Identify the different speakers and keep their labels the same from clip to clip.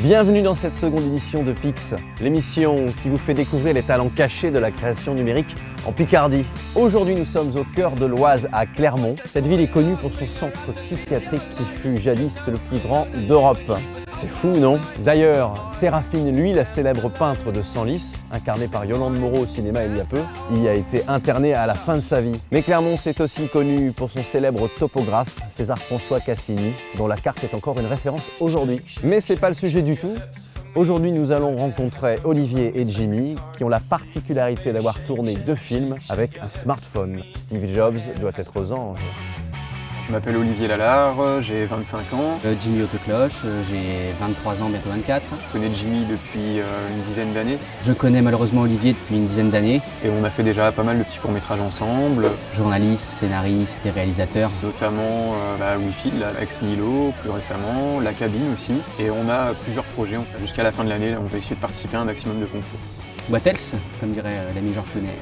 Speaker 1: Bienvenue dans cette seconde édition de Pix, l'émission qui vous fait découvrir les talents cachés de la création numérique en Picardie. Aujourd'hui, nous sommes au cœur de l'Oise, à Clermont. Cette ville est connue pour son centre psychiatrique qui fut jadis le plus grand d'Europe. C'est fou, non? D'ailleurs, Séraphine, lui, la célèbre peintre de Senlis, incarnée par Yolande Moreau au cinéma il y a peu, y a été internée à la fin de sa vie. Mais Clermont, c'est aussi connu pour son célèbre topographe, César-François Cassini, dont la carte est encore une référence aujourd'hui. Mais c'est pas le sujet du tout. Aujourd'hui, nous allons rencontrer Olivier et Jimmy, qui ont la particularité d'avoir tourné 2 films avec un smartphone. Steve Jobs doit être aux anges.
Speaker 2: Je m'appelle Olivier Lalard, j'ai 25 ans.
Speaker 3: Jimmy Autocloche, j'ai 23 ans, bientôt 24.
Speaker 2: Je connais Jimmy depuis une dizaine d'années.
Speaker 3: Je connais malheureusement Olivier depuis une dizaine d'années.
Speaker 2: Et on a fait déjà pas mal de petits courts-métrages ensemble.
Speaker 3: Journaliste, scénariste et réalisateur.
Speaker 2: Notamment Wi-Fi, Ex Nihilo, plus récemment, La Cabine aussi. Et on a plusieurs projets. Jusqu'à la fin de l'année, on va essayer de participer à un maximum de concours.
Speaker 3: What else, comme dirait l'ami Georges Clooney.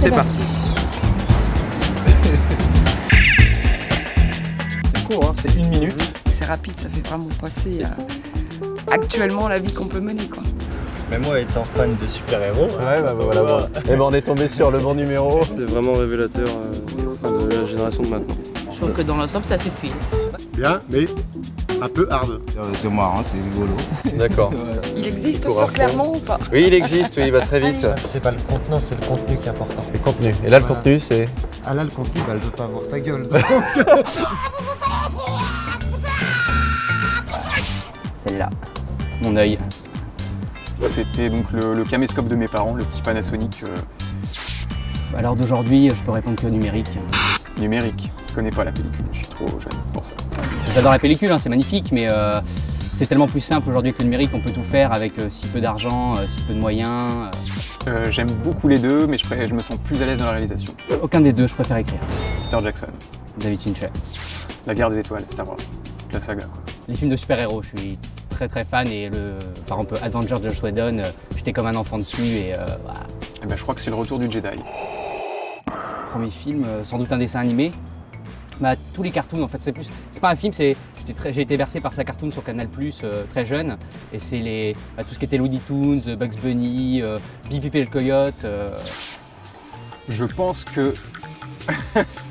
Speaker 4: C'est parti.
Speaker 2: C'est court, hein, c'est 1 minute.
Speaker 4: C'est rapide, ça fait vraiment passer actuellement la vie qu'on peut mener, quoi.
Speaker 5: Mais moi, étant fan de super-héros,
Speaker 1: Voilà. Et ben on est tombé sur le bon numéro.
Speaker 6: C'est vraiment révélateur de la génération de maintenant.
Speaker 7: Je trouve que dans l'ensemble, c'est assez fluide.
Speaker 5: bien, mais un peu hard.
Speaker 8: C'est marrant, c'est rigolo.
Speaker 1: D'accord.
Speaker 4: Il existe sur Clermont ou pas?
Speaker 1: Oui, il existe, oui, il va très vite.
Speaker 5: C'est pas le contenant, c'est le contenu qui est important.
Speaker 1: Le contenu. Et là, le
Speaker 5: Voilà.
Speaker 1: contenu, c'est...
Speaker 5: Ah là, le contenu, elle veut pas voir sa gueule.
Speaker 3: Celle-là, mon œil.
Speaker 2: C'était donc le caméscope de mes parents, le petit Panasonic
Speaker 3: À l'heure d'aujourd'hui, je peux répondre que au numérique.
Speaker 2: numérique. Je connais pas la pellicule, je suis trop jeune pour ça.
Speaker 3: J'adore la pellicule, hein, c'est magnifique, mais c'est tellement plus simple aujourd'hui que le numérique, on peut tout faire avec si peu d'argent, si peu de moyens.
Speaker 2: J'aime beaucoup les deux, mais je me sens plus à l'aise dans la réalisation.
Speaker 3: Aucun des deux, je préfère écrire.
Speaker 2: Peter Jackson,
Speaker 3: David Fincher.
Speaker 2: La guerre des étoiles, Star Wars, la saga quoi.
Speaker 3: Les films de super-héros, je suis très fan et par exemple Avengers de Joss Whedon, j'étais comme un enfant dessus et voilà.
Speaker 2: Et ben, je crois que c'est le retour du Jedi.
Speaker 3: Premier film, sans doute un dessin animé. Bah, tous les cartoons, en fait, c'est pas un film, j'ai été bercé par sa cartoon sur Canal+, très jeune, et c'est tout ce qui était Looney Tunes, Bugs Bunny, Bibi et le Coyote.
Speaker 2: Je pense que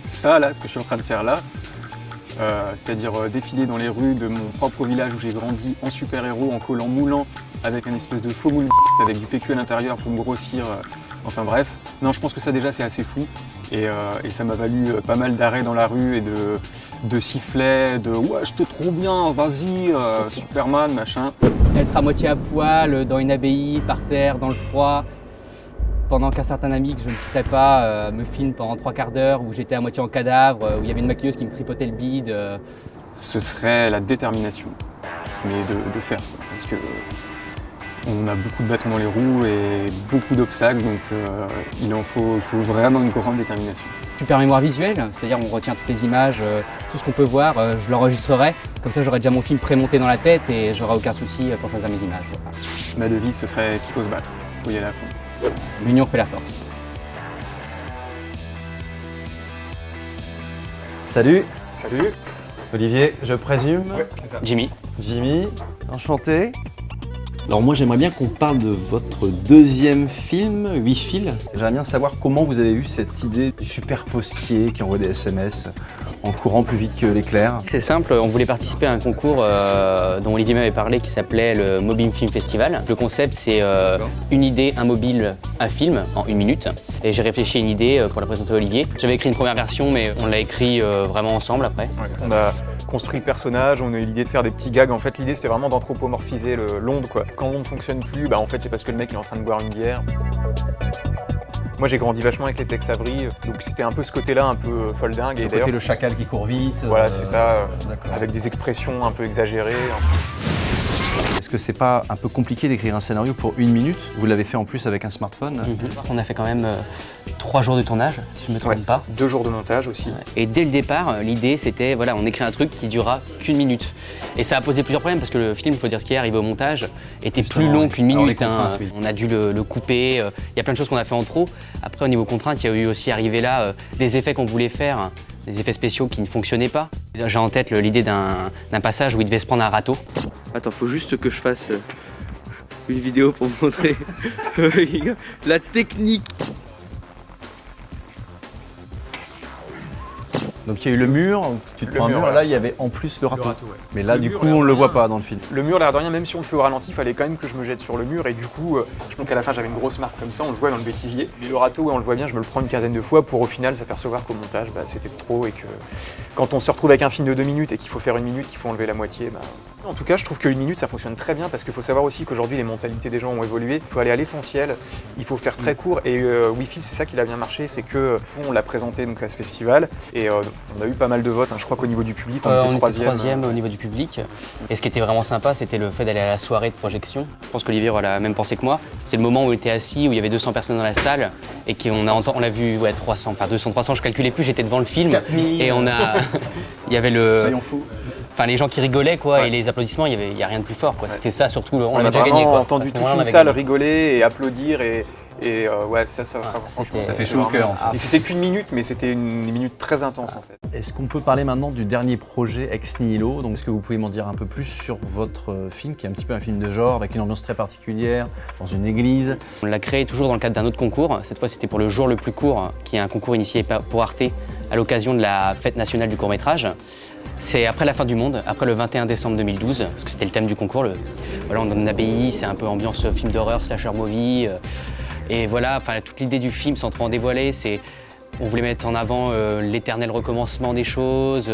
Speaker 2: ça, là, ce que je suis en train de faire là, c'est-à-dire défiler dans les rues de mon propre village où j'ai grandi en super-héros, en collant moulant, avec un espèce de faux moule avec du PQ à l'intérieur pour me grossir, enfin bref. Non, je pense que ça déjà c'est assez fou et ça m'a valu pas mal d'arrêts dans la rue et de sifflets, de « ouais, j'étais trop bien, vas-y, Superman, machin ».
Speaker 3: Être à moitié à poil, dans une abbaye, par terre, dans le froid, pendant qu'un certain ami que je ne citerai pas me filme pendant 3 quarts d'heure, où j'étais à moitié en cadavre, où il y avait une maquilleuse qui me tripotait le bide.
Speaker 2: Ce serait la détermination, mais de faire, quoi, parce que on a beaucoup de bâtons dans les roues et beaucoup d'obstacles, donc il faut vraiment une grande détermination.
Speaker 3: Super mémoire visuelle, c'est-à-dire on retient toutes les images, tout ce qu'on peut voir, je l'enregistrerai, comme ça j'aurai déjà mon film prémonté dans la tête et j'aurai aucun souci pour choisir mes images. Voilà.
Speaker 2: Ma devise, ce serait qu'il faut se battre, il faut y aller à fond.
Speaker 3: L'union fait la force.
Speaker 1: Salut.
Speaker 2: Salut.
Speaker 1: Olivier, je présume.
Speaker 2: Ouais, c'est ça.
Speaker 3: Jimmy.
Speaker 1: Jimmy, enchanté.
Speaker 9: Alors moi j'aimerais bien qu'on parle de votre deuxième film, Wi-Fi.
Speaker 1: J'aimerais bien savoir comment vous avez eu cette idée du super postier qui envoie des SMS en courant plus vite que l'éclair.
Speaker 3: C'est simple, on voulait participer à un concours dont Olivier m'avait parlé qui s'appelait le Mobile Film Festival. Le concept c'est une idée, un mobile, un film en 1 minute. Et j'ai réfléchi à une idée pour la présenter à Olivier. J'avais écrit une première version mais on l'a écrit vraiment ensemble après.
Speaker 2: Ouais. On a construit le personnage, on a eu l'idée de faire des petits gags. En fait, l'idée c'était vraiment d'anthropomorphiser l'onde, quoi. Quand l'onde ne fonctionne plus, en fait c'est parce que le mec il est en train de boire une bière. Moi j'ai grandi vachement avec les Tex Avery, donc c'était un peu ce côté-là, un peu folle dingue.
Speaker 1: Et d'ailleurs, le chacal qui court vite.
Speaker 2: Voilà, c'est ça,
Speaker 1: d'accord.
Speaker 2: avec des expressions un peu exagérées.
Speaker 1: Est-ce que c'est pas un peu compliqué d'écrire un scénario pour 1 minute? Vous l'avez fait en plus avec un smartphone.
Speaker 3: On a fait quand même 3 jours de tournage, si je ne me trompe pas.
Speaker 2: 2 jours de montage aussi.
Speaker 3: Et dès le départ, l'idée c'était, voilà, on écrit un truc qui durera qu'1 minute. Et ça a posé plusieurs problèmes parce que le film, il faut dire ce qui est, arrivé au montage, était plus long qu'1 minute. On a dû le couper, il y a plein de choses qu'on a fait en trop. Après, au niveau contrainte, il y a eu aussi arrivé là des effets qu'on voulait faire, des effets spéciaux qui ne fonctionnaient pas. J'ai en tête l'idée d'un passage où il devait se prendre un râteau.
Speaker 6: Attends, faut juste que je fasse une vidéo pour vous montrer la technique.
Speaker 1: Donc il y a eu le mur, tu te prends un mur, là il y avait en plus le râteau. Mais là du coup on ne le voit pas dans le film.
Speaker 2: Le mur, l'air de rien, même si on le fait au ralenti, il fallait quand même que je me jette sur le mur et du coup, je pense qu'à la fin j'avais une grosse marque comme ça, on le voit dans le bêtisier. Mais le râteau, on le voit bien, je me le prends une quinzaine de fois pour au final s'apercevoir qu'au montage c'était trop et que quand on se retrouve avec un film de 2 minutes et qu'il faut faire 1 minute, qu'il faut enlever la moitié, En tout cas, je trouve que 1 minute ça fonctionne très bien parce qu'il faut savoir aussi qu'aujourd'hui les mentalités des gens ont évolué. Il faut aller à l'essentiel, il faut faire très court et WeFilm, c'est ça qui a bien marché, c'est que on l'a présenté donc à ce festival et on a eu pas mal de votes. Je crois qu'au niveau du public, on était troisième
Speaker 3: au niveau du public. Et ce qui était vraiment sympa, c'était le fait d'aller à la soirée de projection. Je pense qu'Olivier aura la même pensée que moi. C'était le moment où il était assis, où il y avait 200 personnes dans la salle et on l'a vu 300, enfin 200, 300, je calculais plus, j'étais devant le film.
Speaker 1: 4000.
Speaker 3: Et il y avait
Speaker 1: Soyons fous.
Speaker 3: Enfin, les gens qui rigolaient quoi, et les applaudissements, il y a rien de plus fort quoi. C'était ça surtout, on avait déjà gagné quoi.
Speaker 2: On a entendu toute une salle rigoler et applaudir et franchement,
Speaker 1: ça fait chaud au cœur.
Speaker 2: Et c'était qu'1 minute, mais c'était une minute très intense en fait.
Speaker 1: Est-ce qu'on peut parler maintenant du dernier projet Ex Nihilo? Donc est-ce que vous pouvez m'en dire un peu plus sur votre film, qui est un petit peu un film de genre, avec une ambiance très particulière, dans une église?
Speaker 3: On l'a créé toujours dans le cadre d'un autre concours. Cette fois, c'était pour le jour le plus court, qui est un concours initié pour Arte à l'occasion de la fête nationale du court-métrage. C'est après la fin du monde, après le 21 décembre 2012, parce que c'était le thème du concours. Voilà, on est dans une abbaye, c'est un peu ambiance film d'horreur, slasher movie. Et voilà, toute l'idée du film, sans trop en dévoiler, c'est on voulait mettre en avant l'éternel recommencement des choses,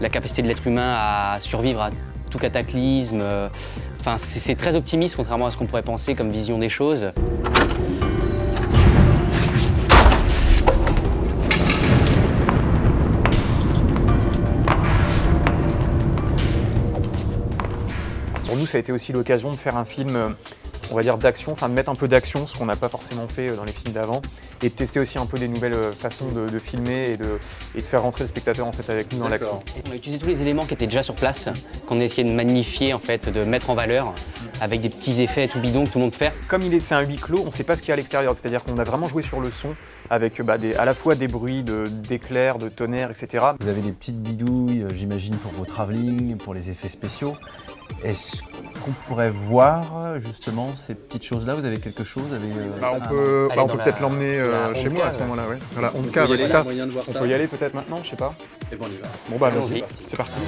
Speaker 3: la capacité de l'être humain à survivre à tout cataclysme. C'est très optimiste, contrairement à ce qu'on pourrait penser comme vision des choses.
Speaker 2: Pour nous, ça a été aussi l'occasion de faire un film, on va dire d'action, de mettre un peu d'action, ce qu'on n'a pas forcément fait dans les films d'avant, et de tester aussi un peu des nouvelles façons de filmer et de faire rentrer le spectateur en fait avec nous dans l'action.
Speaker 3: On a utilisé tous les éléments qui étaient déjà sur place, qu'on a essayé de magnifier en fait, de mettre en valeur, avec des petits effets tout bidons que tout le monde peut faire.
Speaker 2: Comme c'est un huis clos, on ne sait pas ce qu'il y a à l'extérieur, c'est-à-dire qu'on a vraiment joué sur le son, avec à la fois des bruits d'éclairs, de tonnerre, etc.
Speaker 1: Vous avez des petites bidouilles, j'imagine, pour vos travelling, pour les effets spéciaux. Est-ce qu'on pourrait voir justement ces petites choses-là? Vous avez quelque chose avec,
Speaker 2: on peut peut-être l'emmener chez moi à ce moment-là. Ouais. Voilà, on c'est ça. On peut y aller peut-être maintenant, je sais pas.
Speaker 6: Et bon, on y va.
Speaker 2: Bon vas-y, c'est parti.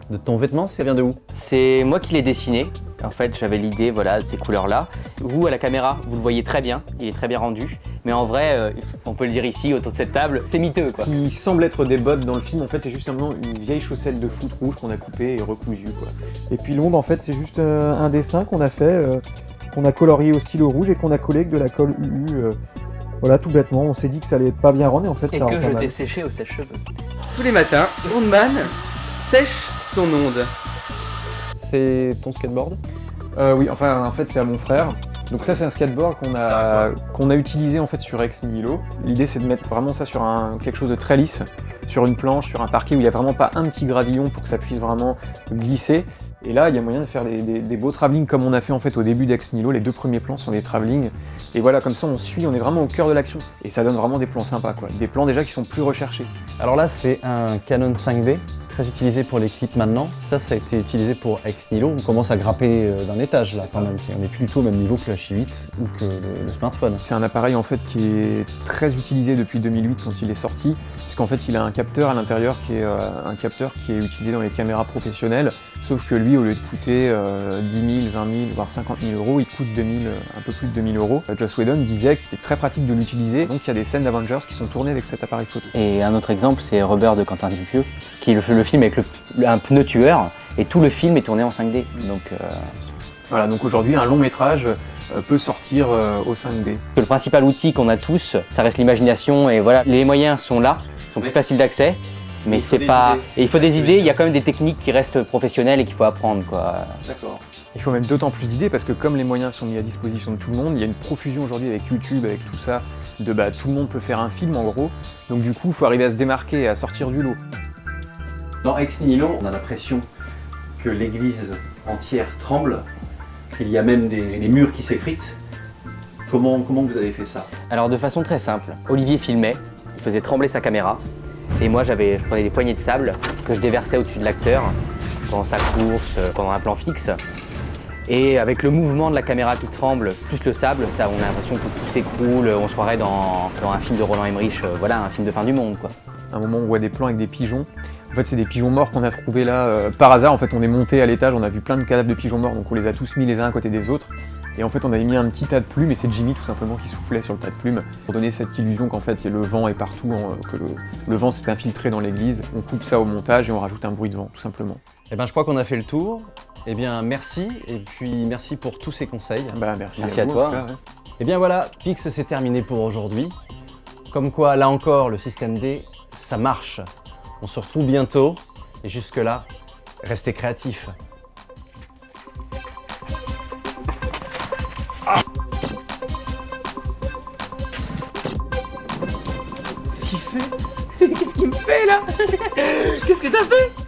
Speaker 1: De ton vêtement, ça vient de où?
Speaker 3: C'est moi qui l'ai dessiné. En fait, j'avais l'idée de ces couleurs-là. Vous, à la caméra, vous le voyez très bien, il est très bien rendu. Mais en vrai, on peut le dire ici, autour de cette table, c'est miteux quoi.
Speaker 2: Qui semble être des bottes dans le film, en fait, c'est juste simplement une vieille chaussette de foot rouge qu'on a coupée et recousue quoi.
Speaker 8: Et puis l'onde, en fait, c'est juste un dessin qu'on a fait, qu'on a colorié au stylo rouge et qu'on a collé avec de la colle UU. Voilà, tout bêtement, on s'est dit que ça allait pas bien rendre et en fait
Speaker 3: et
Speaker 8: ça rend
Speaker 3: que
Speaker 8: pas
Speaker 3: je
Speaker 8: mal.
Speaker 3: t'ai séché au sèche-cheveux. Tous les matins, Ondeman sèche son onde.
Speaker 2: C'est ton skateboard? Oui, en fait c'est à mon frère. Donc ça c'est un skateboard qu'on a utilisé en fait sur Ex Nihilo. L'idée c'est de mettre vraiment ça sur quelque chose de très lisse, sur une planche, sur un parquet où il n'y a vraiment pas un petit gravillon pour que ça puisse vraiment glisser. Et là, il y a moyen de faire des beaux travelling comme on a fait en fait au début d'Ex Nihilo. Les 2 premiers plans sont des travelling. Et voilà, comme ça on suit, on est vraiment au cœur de l'action. Et ça donne vraiment des plans sympas, quoi. Des plans déjà qui sont plus recherchés.
Speaker 1: Alors là, c'est un Canon 5D, très utilisé pour les clips maintenant. Ça a été utilisé pour Ex Nihilo. On commence à grapper d'un étage là quand même. On n'est plus du tout au même niveau que le H8 ou que le smartphone.
Speaker 2: C'est un appareil en fait qui est très utilisé depuis 2008 quand il est sorti, puisqu'en fait il a un capteur à l'intérieur qui est un capteur qui est utilisé dans les caméras professionnelles, sauf que lui, au lieu de coûter 10 000, 20 000, voire 50 000 euros, il coûte un peu plus de 2 000 euros. Joss Whedon disait que c'était très pratique de l'utiliser, donc il y a des scènes d'Avengers qui sont tournées avec cet appareil photo.
Speaker 3: Et un autre exemple, c'est Rubber de Quentin Dupieux, qui est le film avec un pneu tueur, et tout le film est tourné en 5D. Donc,
Speaker 2: Voilà, donc aujourd'hui, un long métrage peut sortir au 5D.
Speaker 3: le principal outil qu'on a tous, ça reste l'imagination, et voilà, les moyens sont là, sont plus faciles d'accès, mais c'est pas... Et il faut des idées, il y a quand même des techniques qui restent professionnelles et qu'il faut apprendre, quoi.
Speaker 1: D'accord.
Speaker 2: Il faut même d'autant plus d'idées parce que comme les moyens sont mis à disposition de tout le monde, il y a une profusion aujourd'hui avec YouTube, avec tout ça, tout le monde peut faire un film en gros. Donc du coup, il faut arriver à se démarquer, à sortir du lot.
Speaker 1: Dans Ex Nihilo, on a l'impression que l'église entière tremble, qu'il y a même des murs qui s'effritent. Comment vous avez fait ça?
Speaker 3: Alors de façon très simple, Olivier filmait, il faisait trembler sa caméra, et moi je prenais des poignées de sable que je déversais au-dessus de l'acteur pendant sa course, pendant un plan fixe. Et avec le mouvement de la caméra qui tremble, plus le sable, ça, on a l'impression que tout s'écroule, on se croirait dans un film de Roland Emmerich, voilà, un film de fin du monde, quoi.
Speaker 2: À un moment, on voit des plans avec des pigeons. En fait, c'est des pigeons morts qu'on a trouvés là par hasard. En fait, on est monté à l'étage, on a vu plein de cadavres de pigeons morts, donc on les a tous mis les uns à côté des autres. Et en fait, on avait mis un petit tas de plumes, et c'est Jimmy tout simplement qui soufflait sur le tas de plumes pour donner cette illusion qu'en fait, le vent est partout, que le vent s'est infiltré dans l'église. On coupe ça au montage et on rajoute un bruit de vent, tout simplement.
Speaker 1: Eh ben, je crois qu'on a fait le tour. Eh bien, merci, et puis merci pour tous ces conseils.
Speaker 2: Merci
Speaker 3: à
Speaker 2: vous,
Speaker 3: toi.
Speaker 2: en tout cas, ouais.
Speaker 1: Eh bien voilà, Pix, c'est terminé pour aujourd'hui. Comme quoi, là encore, le système D, ça marche. On se retrouve bientôt, et jusque-là, restez créatifs.
Speaker 7: Qu'est-ce qu'il fait là? Qu'est-ce que t'as fait?